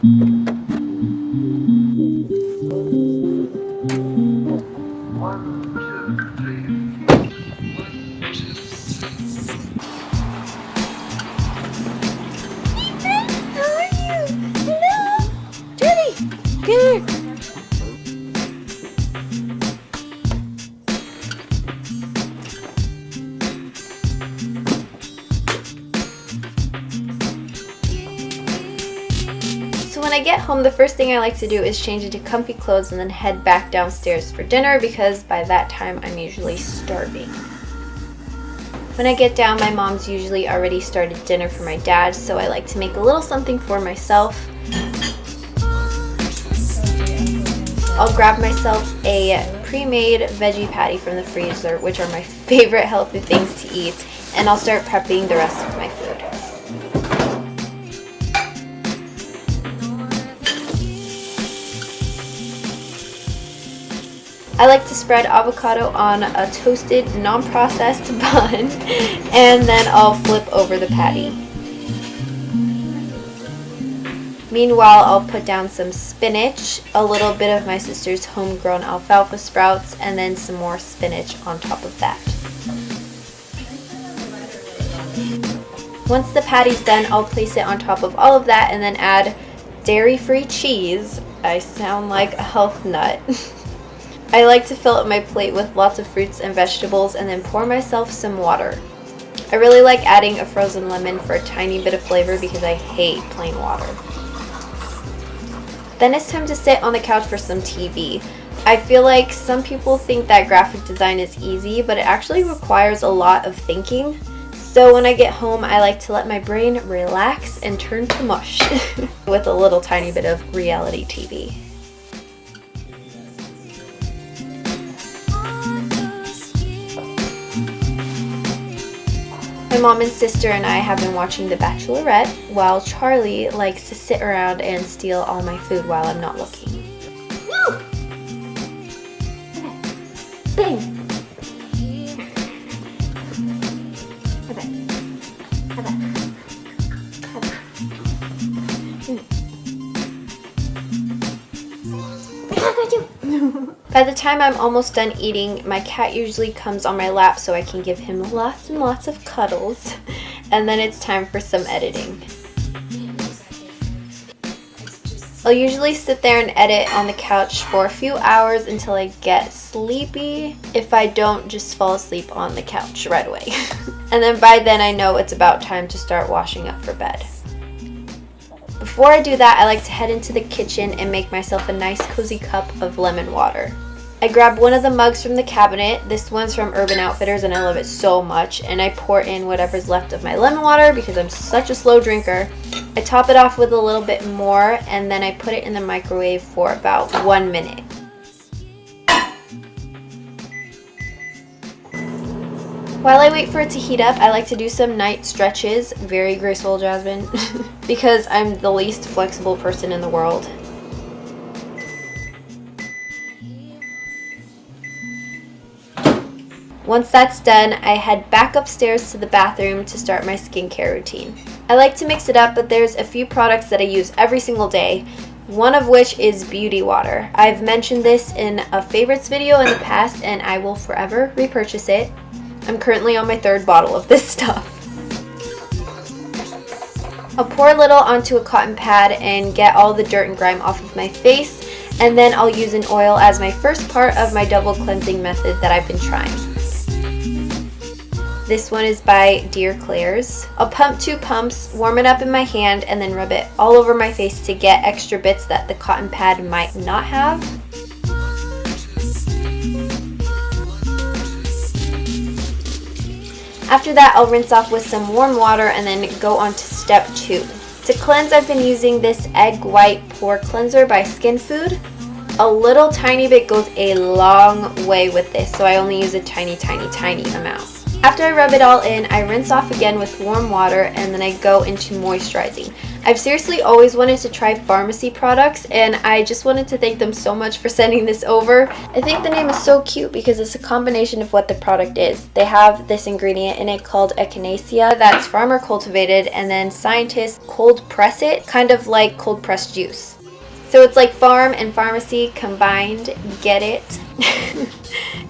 So when I get home, the first thing I like to do is change into comfy clothes and then head back downstairs for dinner because by that time I'm usually starving. When I get down, my mom's usually already started dinner for my dad, so I like to make a little something for myself. I'll grab myself a pre-made veggie patty from the freezer, which are my favorite healthy things to eat, and I'll start prepping the rest of my food. I like to spread avocado on a toasted, non-processed bun, and then I'll flip over the patty. Meanwhile, I'll put down some spinach, a little bit of my sister's homegrown alfalfa sprouts, and then some more spinach on top of that. Once the patty's done, I'll place it on top of all of that and then add dairy-free cheese. I sound like a health nut. I like to fill up my plate with lots of fruits and vegetables and then pour myself some water. I really like adding a frozen lemon for a tiny bit of flavor because I hate plain water. Then it's time to sit on the couch for some TV. I feel like some people think that graphic design is easy, but it actually requires a lot of thinking. So when I get home, I like to let my brain relax and turn to mush with a little tiny bit of reality TV. My mom and sister and I have been watching The Bachelorette, while Charlie likes to sit around and steal all my food while I'm not looking. No! Okay. Bang! By the time I'm almost done eating, my cat usually comes on my lap so I can give him lots and lots of cuddles, and then it's time for some editing. I'll usually sit there and edit on the couch for a few hours until I get sleepy. If I don't, just fall asleep on the couch right away. And then by then I know it's about time to start washing up for bed. Before I do that, I like to head into the kitchen and make myself a nice cozy cup of lemon water. I grab one of the mugs from the cabinet. This one's from Urban Outfitters and I love it so much, and I pour in whatever's left of my lemon water because I'm such a slow drinker. I top it off with a little bit more and then I put it in the microwave for about 1 minute. While I wait for it to heat up, I like to do some night stretches. Very graceful, Jasmine, because I'm the least flexible person in the world. Once that's done, I head back upstairs to the bathroom to start my skincare routine. I like to mix it up, but there's a few products that I use every single day, one of which is beauty water. I've mentioned this in a favorites video in the past and I will forever repurchase it. I'm currently on my 3rd bottle of this stuff. I'll pour a little onto a cotton pad and get all the dirt and grime off of my face, and then I'll use an oil as my first part of my double cleansing method that I've been trying. This one is by Dear Claire's. I'll pump 2 pumps, warm it up in my hand, and then rub it all over my face to get extra bits that the cotton pad might not have. After that, I'll rinse off with some warm water and then go on to step 2. To cleanse, I've been using this Egg White Pore Cleanser by Skin Food. A little tiny bit goes a long way with this, so I only use a tiny amount. After I rub it all in, I rinse off again with warm water and then I go into moisturizing. I've seriously always wanted to try pharmacy products and I just wanted to thank them so much for sending this over. I think the name is so cute because it's a combination of what the product is. They have this ingredient in it called echinacea that's farmer cultivated, and then scientists cold press it, kind of like cold pressed juice. So it's like farm and pharmacy combined. Get it?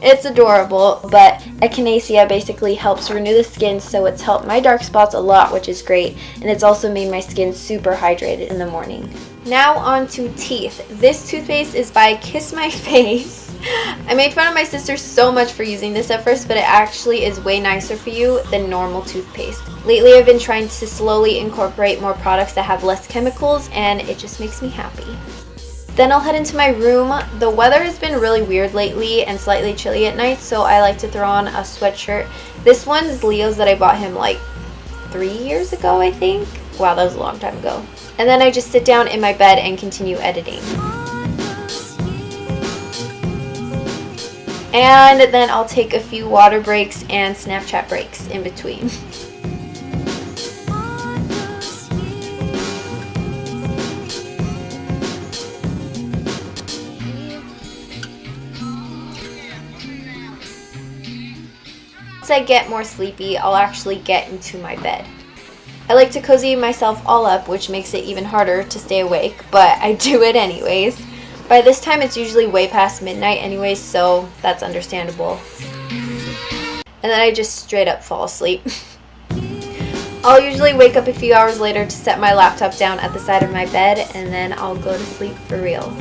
It's adorable, but echinacea basically helps renew the skin, so it's helped my dark spots a lot, which is great, and it's also made my skin super hydrated in the morning. Now on to teeth. This toothpaste is by Kiss My Face. I made fun of my sister so much for using this at first, but it actually is way nicer for you than normal toothpaste. Lately I've been trying to slowly incorporate more products that have less chemicals, and it just makes me happy. Then I'll head into my room. The weather has been really weird lately and slightly chilly at night, so I like to throw on a sweatshirt. This one's Leo's that I bought him like 3 years ago, I think. Wow, that was a long time ago. And then I just sit down in my bed and continue editing. And then I'll take a few water breaks and Snapchat breaks in between. Once I get more sleepy, I'll actually get into my bed. I like to cozy myself all up, which makes it even harder to stay awake, but I do it anyways. By this time it's usually way past midnight anyways, so that's understandable. And then I just straight up fall asleep. I'll usually wake up a few hours later to set my laptop down at the side of my bed, and then I'll go to sleep for real.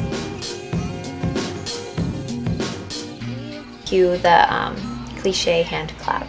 Cue the cliche hand clap.